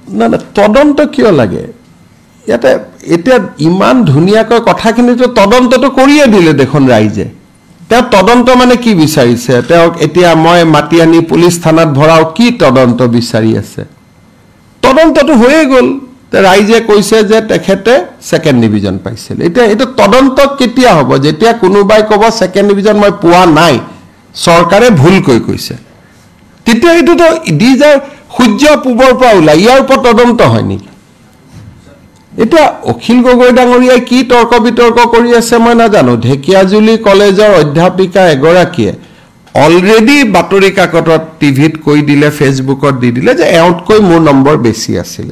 না না তদন্ত কিয় লাগে ইয়াতে এতিয়া ইমান ধুনিয়াকৈ কথাখিনিতো তদন্তটো কৰিয়ে দিলে দেখোন ৰাইজে তেওঁ তদন্ত মানে কি বিচাৰিছে তেওঁক এতিয়া মই মাটি আনি পুলিচ থানাত ভৰাও কি তদন্ত বিচাৰি আছে তদন্তটো হৈয়ে গ'ল ৰাইজে কৈছে যে তেখেতে সেকেন্ড ডিভিজন পাইছিল এতিয়া এটা তদন্ত কেতিয়া হ'ব যেতিয়া কোনোবাই ক'ব সেকেন্ড ডিভিজন মই পোৱা নাই চৰকাৰে ভুলকৈ কৈছে তেতিয়া এটোতো দি যায় সূৰ্য পূবৰ পৰা ওলাই ইয়াৰ ওপৰত তদন্ত হয় নেকি এটা অখিল গগৈ ডাঙৰীয়াই কি তৰ্ক বিতৰ্ক কৰি আছে মই নাজানো ঢেকিয়াজুলি কলেজৰ অধ্যাপিকা এগৰাকীয়ে অলৰেডি বাতৰি কাকতত টিভিত কৈ দিলে ফেচবুকত দি দিলে যে এওঁতকৈ মোৰ নম্বৰ বেছি আছিল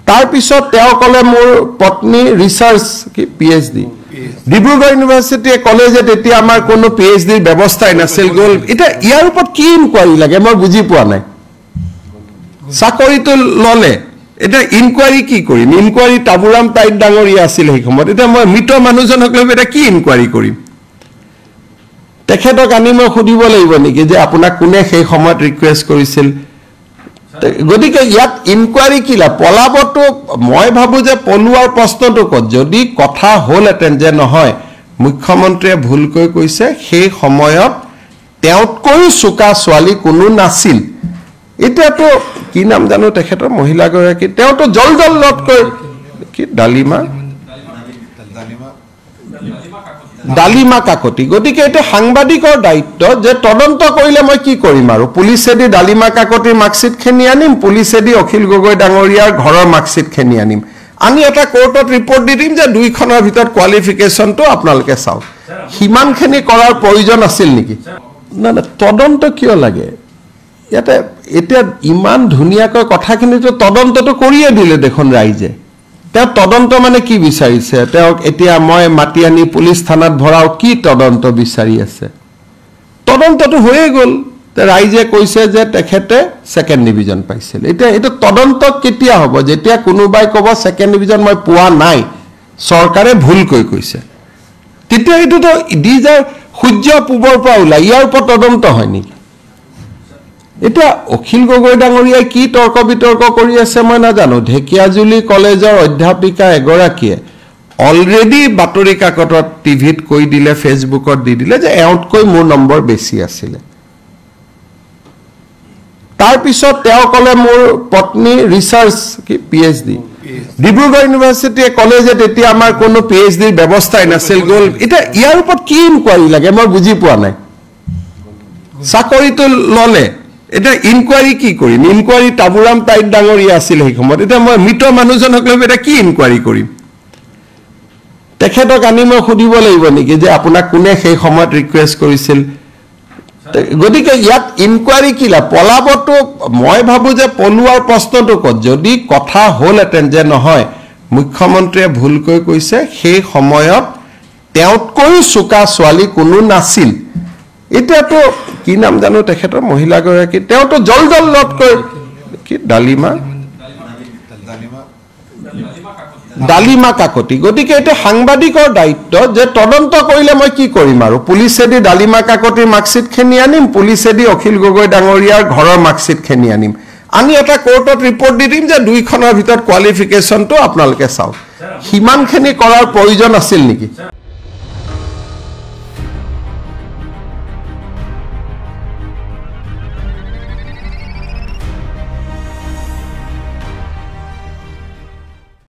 তাৰ পিছত তেওঁ ক'লে মোৰ পত্নী ৰিচাৰ্চ কি পিএইচডি ডিব্ৰুগড় ইউনিভাৰ্চিটি কলেজত এতিয়া আমাৰ কোনো পিএইচডিৰ ব্যৱস্থাই নাছিল গ'ল এটা ইয়াৰ ওপৰত কি ইনকুৱাৰী লাগে মই বুজি পোৱা নাই চাকৰিটো ললে এটা ইনকুৱাৰী কি কৰিম ইনকুৱাৰী তাবুৰাম তাইত ডাঙৰীয়া আছিল সেই সময়ত এটা মই মৃত মানুহজনক লৈ এটা কি ইনকুৱাৰী কৰিম তেখেতক আনি মই সুধিব লাগিব নেকি যে আপোনাক কোনে সেই সময়ত ৰিকুৱেষ্ট কৰিছিল গতিকে ইয়াত ইনকুৱাৰী কিলা পলাবটো মই ভাবো যে পলুৱাৰ প্ৰশ্নটো কত যদি কথা হ'লহেঁতেন যে নহয় মুখ্যমন্ত্ৰীয়ে ভুলকৈ কৈছে সেই সময়ত তেওঁতকৈ চোকা ছোৱালী কোনো নাছিল এতিয়াতো কি নাম জানো তেখেতৰ মহিলাগৰাকী তেওঁতো জলজলকৈ কি ডালিমা কাকতি গতিকে এটা সাংবাদিকৰ দায়িত্ব যে তদন্ত কৰিলে মই কি কৰিম আৰু পুলিচেদি ডালিমা কাকতিৰ মাৰ্কশিট খেনি আনিম পুলিচেদি অখিল গগৈ ডাঙৰীয়াৰ ঘৰৰ মাৰ্কশিট খেনি আনিম আমি এটা কোৰ্টত ৰিপৰ্ট দি দিম যে দুইখনৰ ভিতৰত কোৱালিফিকেশনটো আপোনালোকে চাওক হিমানখিনি কৰাৰ প্ৰয়োজন আছিল নেকি না না তদন্ত কিয় লাগে ইয়াতে এতিয়া ইমান ধুনিয়াকৈ কথাখিনিতো তদন্তটো কৰিয়ে দিলে দেখোন ৰাইজে তেওঁ তদন্ত মানে কি বিচাৰিছে তেওঁক এতিয়া মই মাটি আনি পুলিচ থানাত ভৰাও কি তদন্ত বিচাৰি আছে তদন্তটো হৈয়ে গ'ল ৰাইজে কৈছে যে তেখেতে সেকেন্ড ডিভিজন পাইছিল এতিয়া এটা তদন্ত কেতিয়া হ'ব যেতিয়া কোনোবাই ক'ব সেকেন্ড ডিভিজন মই পোৱা নাই চৰকাৰে ভুলকৈ কৈছে তেতিয়া এটোতো দি যায় সূৰ্য পূবৰ পৰা ওলাই ইয়াৰ ওপৰত তদন্ত হয় নেকি এটা অখিল গগৈ ডাঙৰীয়াই কি তৰ্ক বিতৰ্ক কৰি আছে মই নাজানো ঢেকিয়াজুলি কলেজৰ অধ্যাপিকা এগৰাকীয়ে অলৰেডি বাতৰি কাকতত টিভিত কৈ দিলে ফেচবুকত দি দিলে যে এওঁতকৈ মোৰ নম্বৰ বেছি আছিল তাৰ পিছত তেওঁ ক'লে মোৰ পত্নী ৰিচাৰ্চ কি পিএইচডি ডিব্ৰুগড় ইউনিভাৰ্চিটি কলেজত এতিয়া আমাৰ কোনো পিএইচডিৰ ব্যৱস্থাই নাছিল গ'ল এটা ইয়াৰ ওপৰত কি ইনকুৱাৰী লাগে মই বুজি পোৱা নাই চাকৰিটো ললে এটা ইনকুৱাৰী কি কৰিম ইনকুৱাৰী তাবুৰাম তাইত ডাঙৰীয়া আছিল সেই সময়ত এটা মই মৃত মানুহজনক লৈ এটা কি ইনকুৱাৰী কৰিম তেখেতক আনি মই সুধিব লাগিব নেকি যে আপোনাক কোনে সেই সময়ত ৰিকুৱেষ্ট কৰিছিল গতিকে ইয়াত ইনকুৱাৰী কিলা পলাবটো মই ভাবো যে পলুৱাৰ প্ৰশ্নটো কত যদি কথা হ'লহেঁতেন যে নহয় মুখ্যমন্ত্ৰীয়ে ভুলকৈ কৈছে সেই সময়ত তেওঁতকৈ চোকা ছোৱালী কোনো নাছিল এতিয়াতো কি নাম জানো তেখেতৰ মহিলাগৰাকী তেওঁতো জলজলকৈ কি ডালিমা কাকতি গতিকে এটা সাংবাদিকৰ দায়িত্ব যে তদন্ত কৰিলে মই কি কৰিম আৰু পুলিচেদি ডালিমা কাকতিৰ মাৰ্কশিট খেনি আনিম পুলিচেদি অখিল গগৈ ডাঙৰীয়াৰ ঘৰৰ মাৰ্কশিট খেনি আনিম আমি এটা কোৰ্টত ৰিপৰ্ট দি দিম যে দুইখনৰ ভিতৰত কোৱালিফিকেশনটো আপোনালোকে চাওক হিমানখিনি কৰাৰ প্ৰয়োজন আছিল নেকি